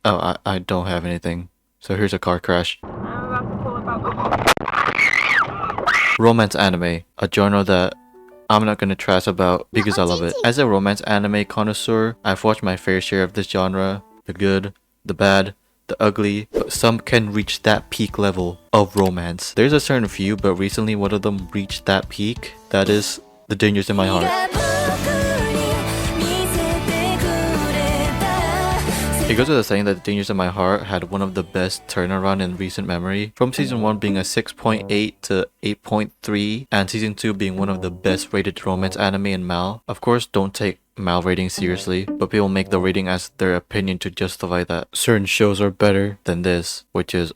Oh, I don't have anything. So here's a car crash. Romance anime, a genre that I'm not gonna trash about because I love it. As a romance anime connoisseur, I've watched my fair share of this genre. The good, the bad, the ugly, but some can reach that peak level of romance. There's a certain few, but recently one of them reached that peak. That is The Dangers in My Heart. It goes without saying that The Dangers in My Heart had one of the best turnaround in recent memory, from season 1 being a 6.8 to 8.3, and season 2 being one of the best rated romance anime in MAL. Of course, don't take MAL rating seriously, but people make the rating as their opinion to justify that certain shows are better than this, which is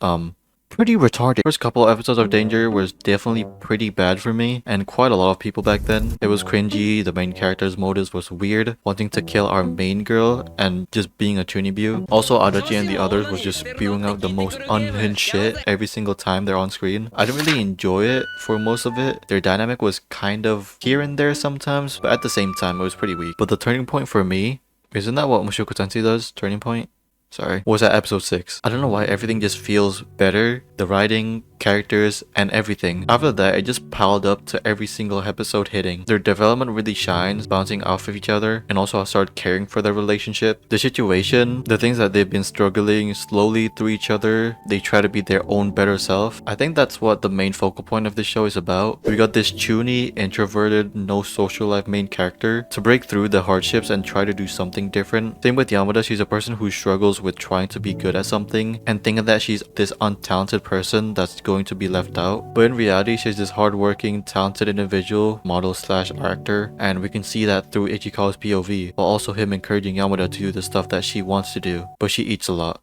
pretty retarded. First couple episodes of Danger was definitely pretty bad for me and quite a lot of people back then. It was cringy, the main character's motives was weird, wanting to kill our main girl and just being a chunibu. Also, Adachi and the others was just spewing out the most unhinged shit every single time they're on screen. I didn't really enjoy it for most of it. Their dynamic was kind of here and there sometimes, but at the same time it was pretty weak. But the turning point for me, isn't that what Mushoku Tensei does? Turning point? Sorry, was at episode 6. I don't know why everything just feels better. The writing, characters, and everything. After that, it just piled up to every single episode hitting. Their development really shines, bouncing off of each other, and also I started caring for their relationship. The situation, the things that they've been struggling slowly through each other, they try to be their own better self. I think that's what the main focal point of this show is about. We got this chuny, introverted, no social life main character to break through the hardships and try to do something different. Same with Yamada, she's a person who struggles with trying to be good at something and thinking that she's this untalented person that's going to be left out. But in reality, she's this hardworking, talented individual, model slash actor, and we can see that through Ichikawa's POV, while also him encouraging Yamada to do the stuff that she wants to do. But she eats a lot.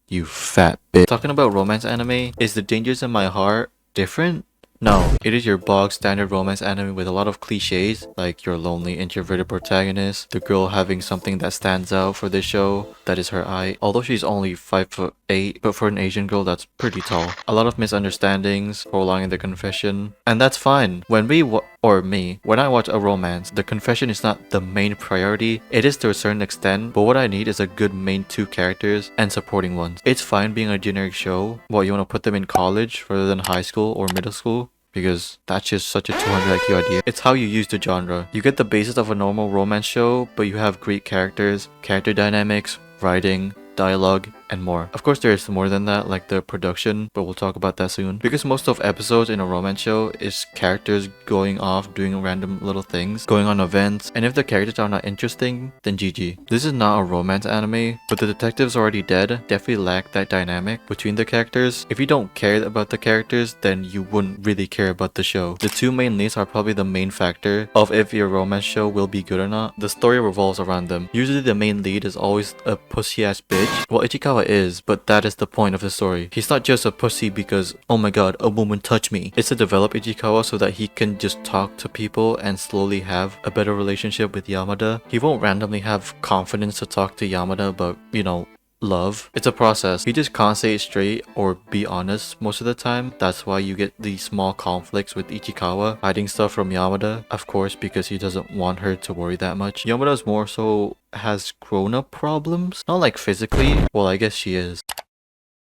You fat bitch. Talking about romance anime, is The Dangers in My Heart different? No, it is your bog standard romance anime with a lot of cliches, like your lonely introverted protagonist, the girl having something that stands out for this show, that is her eye. Although she's only 5'8", but for an Asian girl that's pretty tall. A lot of misunderstandings, prolonging the confession, and that's fine. When when I watch a romance, the confession is not the main priority. It is to a certain extent, but what I need is a good main 2 characters and supporting ones. It's fine being a generic show. What, you want to put them in college rather than high school or middle school? Because that's just such a 200 IQ idea. It's how you use the genre. You get the basis of a normal romance show, but you have great characters, character dynamics, writing, dialogue, and more. Of course, there is more than that, like the production, but we'll talk about that soon. Because most of episodes in a romance show is characters going off, doing random little things, going on events, and if the characters are not interesting, then GG. This is not a romance anime, but the detectives already dead definitely lack that dynamic between the characters. If you don't care about the characters, then you wouldn't really care about the show. The 2 main leads are probably the main factor of if your romance show will be good or not. The story revolves around them. Usually the main lead is always a pussy ass bitch. Well, Ichikawa is, but that is the point of the story. He's not just a pussy because, oh my god, a woman touched me. It's to develop Ichikawa so that he can just talk to people and slowly have a better relationship with Yamada. He won't randomly have confidence to talk to Yamada about, you know, love. It's a process. He just can't say it straight or be honest most of the time. That's why you get these small conflicts with Ichikawa hiding stuff from Yamada, of course, because he doesn't want her to worry that much. Yamada's more so has grown-up problems, not like physically. Well, I guess she is.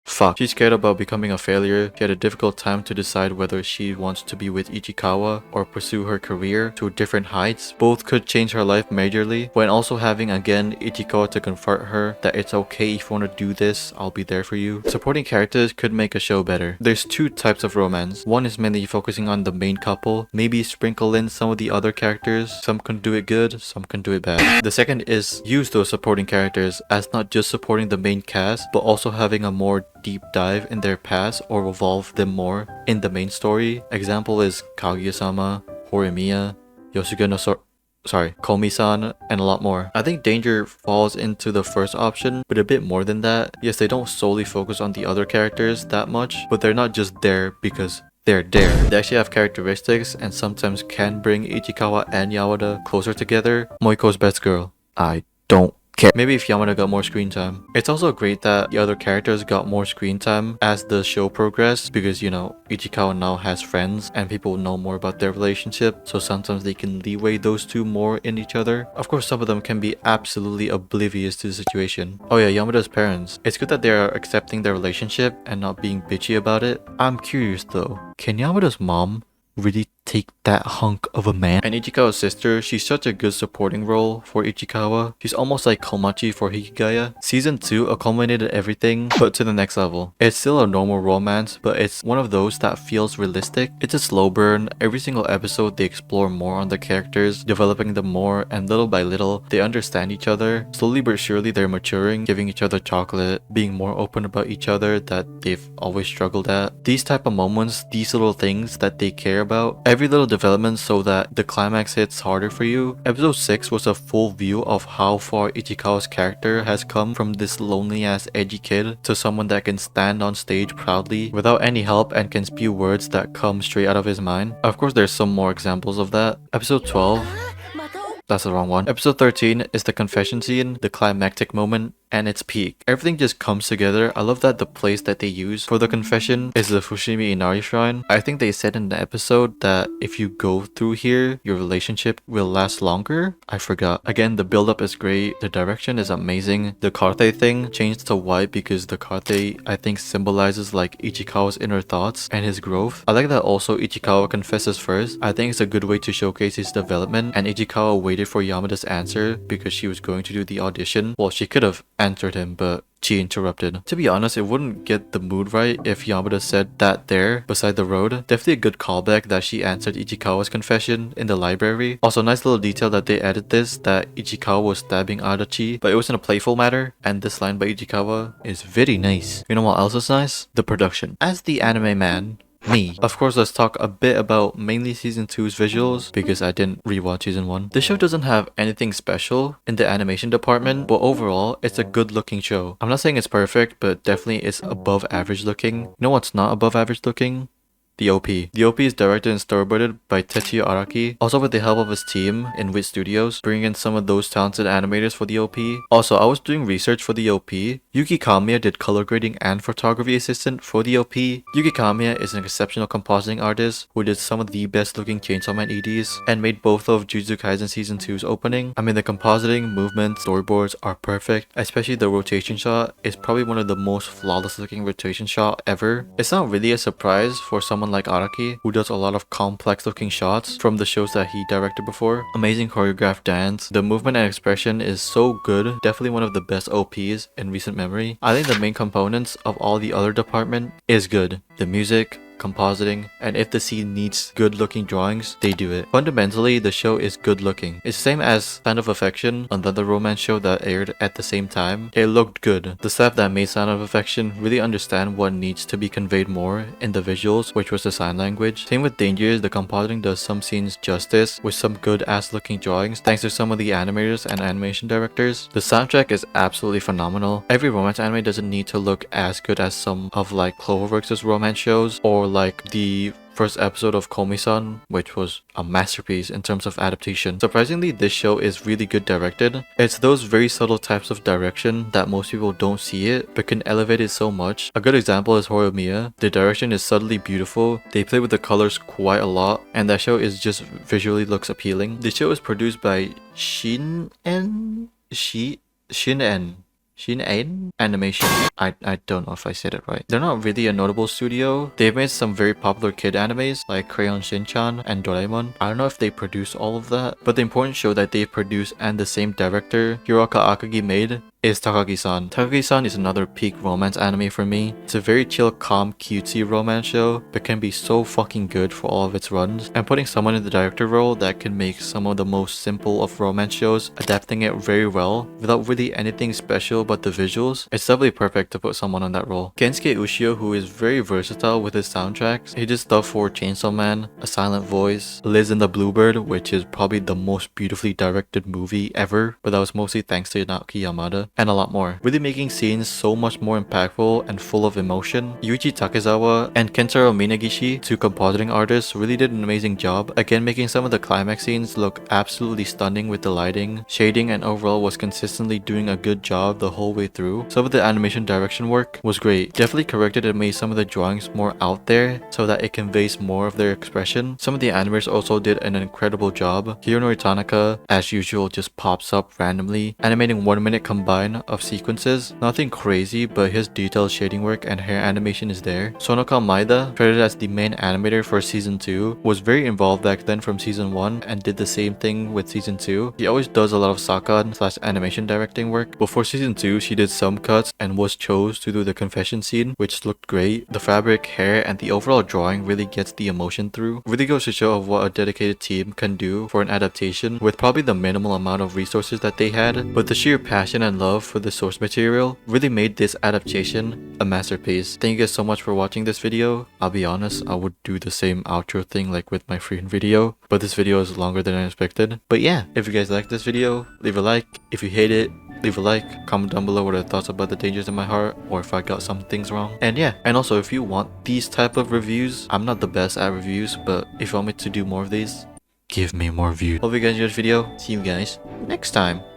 Fuck. She's scared about becoming a failure. She had a difficult time to decide whether she wants to be with Ichikawa or pursue her career to different heights. Both could change her life majorly, when also having again Ichikawa to comfort her that it's okay if you want to do this, I'll be there for you. Supporting characters could make a show better. There's 2 types of romance. One is mainly focusing on the main couple, maybe sprinkle in some of the other characters. Some can do it good, some can do it bad. The second is use those supporting characters as not just supporting the main cast, but also having a more deep dive in their past or revolve them more in the main story. Example is Kaguya-sama, Horimiya, Yosuke no Komi-san, and a lot more. I think Danger falls into the first option, but a bit more than that. Yes, they don't solely focus on the other characters that much, but they're not just there because they're there. They actually have characteristics and sometimes can bring Ichikawa and Yamada closer together. Moiko's best girl. I don't care. Maybe if Yamada got more screen time. It's also great that the other characters got more screen time as the show progressed because, you know, Ichikawa now has friends and people know more about their relationship, so sometimes they can leeway those two more in each other. Of course, some of them can be absolutely oblivious to the situation. Oh yeah, Yamada's parents. It's good that they are accepting their relationship and not being bitchy about it. I'm curious though, can Yamada's mom really take that hunk of a man? And Ichikawa's sister, she's such a good supporting role for Ichikawa. She's almost like Komachi for Hikigaya. Season 2 accommodated everything, but to the next level. It's still a normal romance, but it's one of those that feels realistic. It's a slow burn. Every single episode they explore more on the characters, developing them more, and little by little, they understand each other. Slowly but surely they're maturing, giving each other chocolate, being more open about each other that they've always struggled at. These type of moments, these little things that they care about, every little development so that the climax hits harder for you. Episode 6 was a full view of how far Ichikawa's character has come from this lonely ass edgy kid to someone that can stand on stage proudly without any help and can spew words that come straight out of his mind. Of course, there's some more examples of that. Episode 12, that's the wrong one. Episode 13 is the confession scene, the climactic moment, and its peak. Everything just comes together. I love that the place that they use for the confession is the Fushimi Inari shrine. I think they said in the episode that if you go through here, your relationship will last longer. I forgot. Again, the build-up is great. The direction is amazing. The karte thing changed to white because the karte, I think, symbolizes like Ichikawa's inner thoughts and his growth. I like that also Ichikawa confesses first. I think it's a good way to showcase his development, and Ichikawa waited for Yamada's answer because she was going to do the audition. Well, she could have answered him, but she interrupted. To be honest, it wouldn't get the mood right if Yamada said that there beside the road. Definitely a good callback that she answered Ichikawa's confession in the library. Also, nice little detail that they added this, that Ichikawa was stabbing Adachi, but it was in a playful manner, and this line by Ichikawa is very nice. You know what else is nice? The production. As the anime man, me. Of course, let's talk a bit about mainly season 2's visuals because I didn't rewatch season 1. The show doesn't have anything special in the animation department, but overall, it's a good looking show. I'm not saying it's perfect, but definitely it's above average looking. You know what's not above average looking? The OP. The OP is directed and storyboarded by Tetsuya Araki, also with the help of his team in Wit Studios, bringing in some of those talented animators for the OP. Also, I was doing research for the OP. Yuki Kamiya did color grading and photography assistant for the OP. Yuki Kamiya is an exceptional compositing artist who did some of the best looking Chainsaw Man EDs and made both of Jujutsu Kaisen Season 2's opening. I mean, the compositing, movement, storyboards are perfect, especially the rotation shot is probably one of the most flawless looking rotation shot ever. It's not really a surprise for someone like Araki, who does a lot of complex looking shots from the shows that he directed before. Amazing choreographed dance. The movement and expression is so good. Definitely one of the best OPs in recent memory. I think the main components of all the other department is good. The music, compositing, and if the scene needs good looking drawings, they do it. Fundamentally, the show is good looking. It's the same as Sound of Affection, another romance show that aired at the same time. It looked good. The staff that made Sound of Affection really understand what needs to be conveyed more in the visuals, which was the sign language. Same with Dangerous, the compositing does some scenes justice with some good ass looking drawings thanks to some of the animators and animation directors. The soundtrack is absolutely phenomenal. Every romance anime doesn't need to look as good as some of like Cloverworks' romance shows or like the first episode of Komi-san, which was a masterpiece in terms of adaptation. Surprisingly, this show is really good directed. It's those very subtle types of direction that most people don't see it, but can elevate it so much. A good example is Horimiya. The direction is subtly beautiful, they play with the colors quite a lot, and that show is just visually looks appealing. The show is produced by Shin-En Animation. I don't know if I said it right. They're not really a notable studio. They've made some very popular kid animes like Crayon Shin-chan and Doraemon. I don't know if they produce all of that, but the important show that they produce and the same director, Hiroka Akagi, made is Takagi-san. Takagi-san is another peak romance anime for me. It's a very chill, calm, cutesy romance show, but can be so fucking good for all of its runs. And putting someone in the director role that can make some of the most simple of romance shows, adapting it very well without really anything special but the visuals, it's definitely perfect to put someone on that role. Kensuke Ushio, who is very versatile with his soundtracks, he did stuff for Chainsaw Man, A Silent Voice, Liz and the Bluebird, which is probably the most beautifully directed movie ever, but that was mostly thanks to Naoki Yamada. and a lot more, really making scenes so much more impactful and full of emotion. Yuichi Takezawa and Kentaro Minagishi, two compositing artists, really did an amazing job, again making some of the climax scenes look absolutely stunning with the lighting, shading, and overall was consistently doing a good job the whole way through. Some of the animation direction work was great, definitely corrected and made some of the drawings more out there so that it conveys more of their expression. Some of the animators also did an incredible job. Hironori Tanaka, as usual, just pops up randomly, animating 1 minute combine of sequences. Nothing crazy, but his detailed shading work and hair animation is there. Sonoka Maeda, credited as the main animator for season 2, was very involved back then from season 1 and did the same thing with season 2. He always does a lot of sakan / animation directing work. Before season 2, she did some cuts and was chose to do the confession scene, which looked great. The fabric, hair, and the overall drawing really gets the emotion through. Really goes to show of what a dedicated team can do for an adaptation with probably the minimal amount of resources that they had, but the sheer passion and love for the source material really made this adaptation a masterpiece. Thank you guys so much for watching this video. I'll be honest, I would do the same outro thing like with my freaking video, but this video is longer than I expected. But yeah, if you guys like this video, leave a like. If you hate it, leave a like. Comment down below what are your thoughts about the dangers in my heart, or if I got some things wrong. And yeah, and also if you want these type of reviews, I'm not the best at reviews, but if you want me to do more of these, give me more views. Hope you guys enjoyed this video. See you guys next time.